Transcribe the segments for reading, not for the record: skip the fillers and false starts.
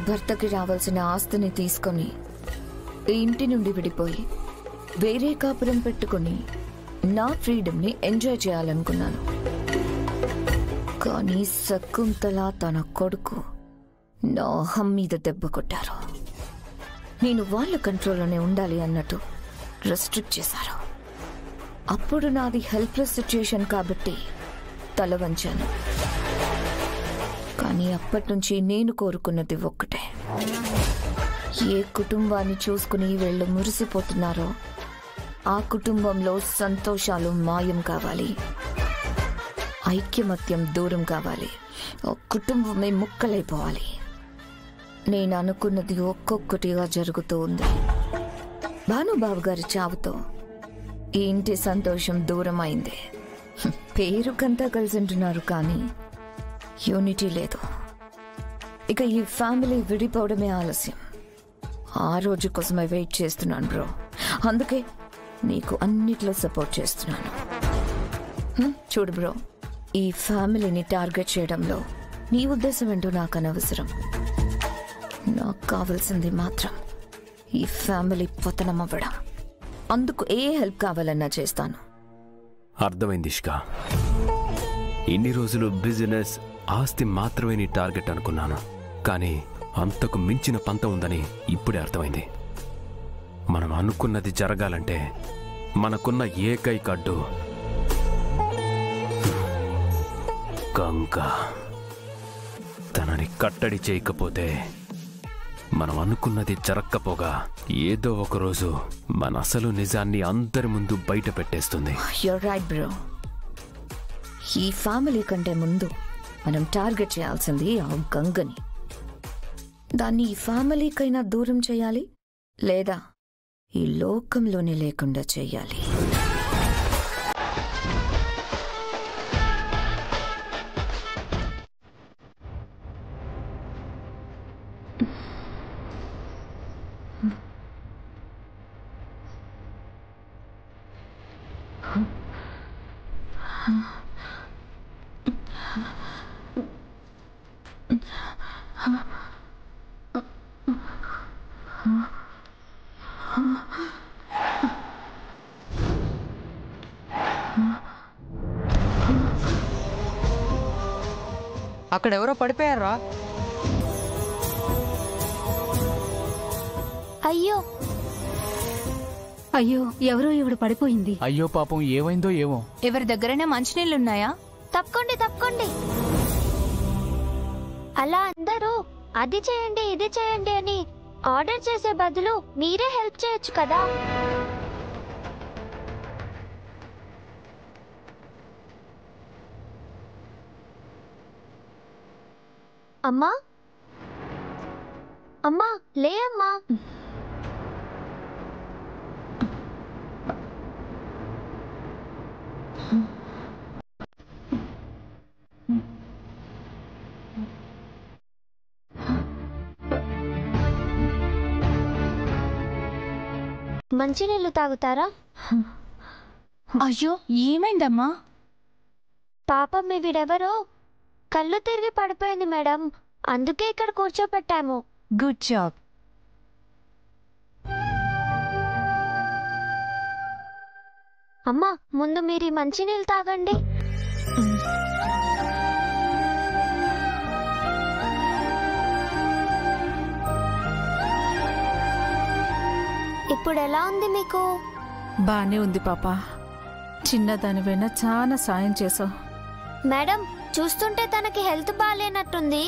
భర్తకి రావాల్సిన ఆస్తిని తీసుకొని ఈ ఇంటి నుండి విడిపోయి వేరే కాపురం పెట్టుకుని నా ఫ్రీడమ్ని ఎంజాయ్ చేయాలనుకున్నాను. కానీ శకుంతల తన కొడుకు నా అహం మీద దెబ్బ కొట్టారు. నేను వాళ్ళ కంట్రోల్లోనే ఉండాలి అన్నట్టు రెస్ట్రిక్ట్ చేశారు. అప్పుడు నాది హెల్ప్లెస్ సిచ్యుయేషన్ కాబట్టి తల వంచాను. కానీ అప్పటి నుంచి నేను కోరుకున్నది ఒక్కటే, ఏ కుటుంబాన్ని చూసుకుని వీళ్ళు మురిసిపోతున్నారో ఆ కుటుంబంలో సంతోషాలు మాయం కావాలి, ఐక్యమత్యం దూరం కావాలి, ఆ కుటుంబమే ముక్కలైపోవాలి. నేను అనుకున్నది ఒక్కొక్కటిగా జరుగుతూ ఉంది. భానుబాబు గారి చావుతో ఈ ఇంటి సంతోషం దూరం అయింది. పేరుకంతా కలిసి ఉంటున్నారు కానీ యూనిటీ లేదు. ఇక ఈ ఫ్యామిలీ విడిపోవడమే ఆలస్యం. ఆ రోజు కోసమే వెయిట్ చేస్తున్నాను బ్రో. అందుకే నీకు అన్నిట్లో సపోర్ట్ చేస్తున్నాను. చూడు బ్రో, ఈ ఫ్యామిలీని టార్గెట్ చేయడంలో నీ ఉద్దేశం ఏంటో నాకు అనవసరం. నాకు కావాల్సింది మాత్రం ఈ ఫ్యామిలీ పతనం అవ్వడం. అందుకు ఏ హెల్ప్ కావాలన్నా చేస్తాను. అర్థమైంది ఇష్కా. ఇన్ని రోజులు బిజినెస్, ఆస్తి మాత్రమే నీ టార్గెట్ అనుకున్నాను. కానీ అంతకు మించిన పంత ఉందని ఇప్పుడే అర్థమైంది. మనం అనుకున్నది జరగాలంటే మనకున్న ఏకైక అడ్డు గంగ. తనని కట్టడి చేయకపోతే మనం అనుకున్నది జరక్కపోగా ఏదో ఒకరోజు మన అసలు నిజాన్ని అందరి ముందు బయట పెట్టేస్తుంది. You're right, bro. ఈ ఫ్యామిలీ కంటే ముందు మనం టార్గెట్ చేయాల్సింది ఆ గంగని. దాన్ని ఈ ఫ్యామిలీకైనా దూరం చేయాలి, లేదా ఈ లోకంలోనే లేకుండా చేయాలి. అక్కడెవరో పడిపోయారా? అయ్యో అయ్యో, ఎవరో ఇవిడ పడిపోయింది. అయ్యో పాపం, ఏమైందో ఏమో. ఎవరి దగ్గరైనా మంచినీళ్ళున్నాయా? తప్పకోండి తప్పకోండి. అలా అందరూ అది చేయండి ఇది చేయండి అని ఆర్డర్ చేసే బదులు మీరే హెల్ప్ చేయొచ్చు కదా. అమ్మా అమ్మా, లే అమ్మా. మంచినీళ్ళు తాగుతారా? అయ్యో, ఏమైందమ్మా? పాపం మీ వీడెవరో కళ్ళు తిరిగి పడిపోయింది మేడం, అందుకే ఇక్కడ కూర్చోపెట్టాము. Good job. అమ్మా, ముందు మీరు ఈ మంచినీళ్ళు తాగండి. ఇప్పుడు ఎలా ఉంది మీకు? బానే ఉంది పాప. చిన్నదానివైనా చాలా సాయం చేసావు. మేడం, చూస్తుంటే తనకి హెల్త్ బాగాలేనట్టుంది.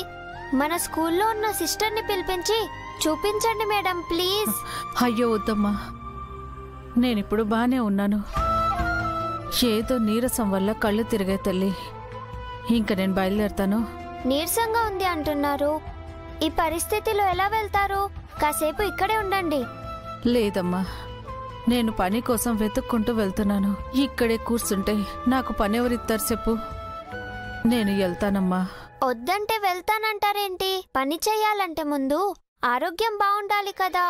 మన స్కూల్లో ఉన్న సిస్టర్ని పిలిపించి చూపించండి మేడం, ప్లీజ్. అయ్యో వద్దమ్మా, నేనిప్పుడు బానే ఉన్నాను. ఏదో నీరసం వల్ల కళ్ళు తిరిగాయి తల్లి. ఇంక నేను బయలుదేరుతాను. నీరసంగా ఉంది అంటున్నారు. ఈ పరిస్థితిలో ఎలా వెళ్తారు? కాసేపు ఇక్కడే ఉండండి. లేదమ్మా, నేను పని కోసం వెతుక్కుంటూ వెళ్తున్నాను. ఇక్కడే కూర్చుంటే నాకు పని ఎవరిస్తారు చెప్పు? నేను వెళ్తానమ్మా. వద్దంటే వెళ్తానంటారేంటి? పని చెయ్యాలంటే ముందు ఆరోగ్యం బాగుండాలి కదా.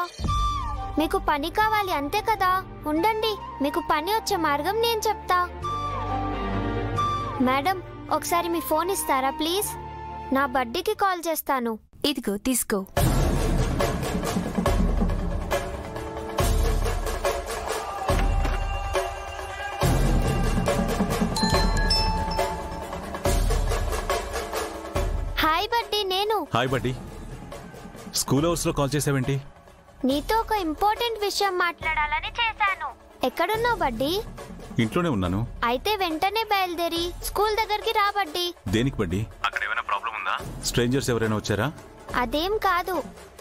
మీకు పని కావాలి అంతే కదా. ఉండండి, మీకు పని వచ్చే మార్గం నేను చెప్తా. మేడం, ఒకసారి మీ ఫోన్ ఇస్తారా ప్లీజ్? నా బర్త్డేకి కాల్ చేస్తాను. ఇదిగో తీసుకో. Hi buddy. స్కూల్ అవర్స్లో కాల్ చేసావేంటి? నీతో ఒక ఇంపార్టెంట్ విషయం మాట్లాడాలని చేశాను. ఎక్కడున్నావు బడ్డీ? ఇంట్లోనే ఉన్నాను. అయితే వెంటనే బయలుదేరి స్కూల్ దగ్గరికి రా బడ్డీ. దేనికి బడ్డీ? అక్కడ ఏమైనా ప్రాబ్లం ఉందా? స్ట్రేంజర్స్ ఎవరైనా వచ్చారా? అదేం కాదు,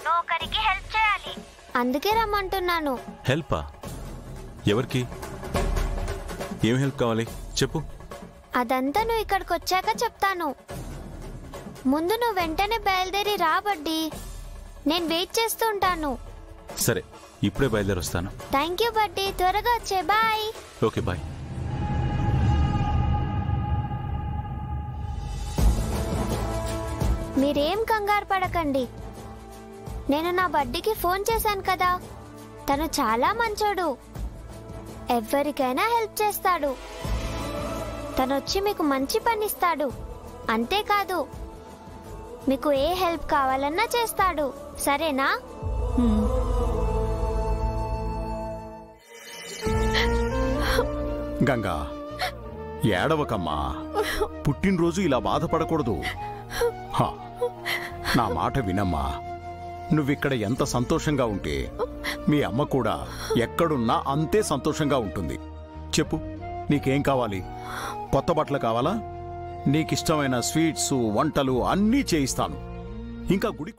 నువ్వు ఒకరికి హెల్ప్ చేయాలి, అందుకే రమ్మంటున్నాను. హెల్పా? ఎవరికి? ఏం హెల్ప్ కావాలి చెప్పు. అదంతా నువ్వు ఇక్కడికి వచ్చాక చెప్తాను. ముందు నువ్వు వెంటనే బయలుదేరి రా బడ్డీ. నేను వెయిట్ చేస్తూ ఉంటాను. సరే, ఇప్పుడే బయలుదేరి వస్తాను. థ్యాంక్ యూ బడ్డీ, త్వరగా వచ్చే. బాయ్. Okay, bye. మీరేం కంగారు పడకండి. నేను నా బడ్డీకి ఫోన్ చేశాను కదా, తను చాలా మంచోడు, ఎవరికైనా హెల్ప్ చేస్తాడు. తనొచ్చి మీకు మంచి పని ఇస్తాడు. అంతేకాదు, మీకు ఏ హెల్ప్ కావాలన్నా చేస్తాడు. సరేనా? గంగా, ఏడవకమ్మా. పుట్టినరోజు ఇలా బాధపడకూడదు. నా మాట వినమ్మా. నువ్విక్కడ ఎంత సంతోషంగా ఉంటే మీ అమ్మ కూడా ఎక్కడున్నా అంతే సంతోషంగా ఉంటుంది. చెప్పు, నీకేం కావాలి? కొత్త బట్టలు కావాలా? నీకిష్టమైన స్వీట్స్, వంటలు అన్నీ చేయిస్తాను. ఇంకా గుడి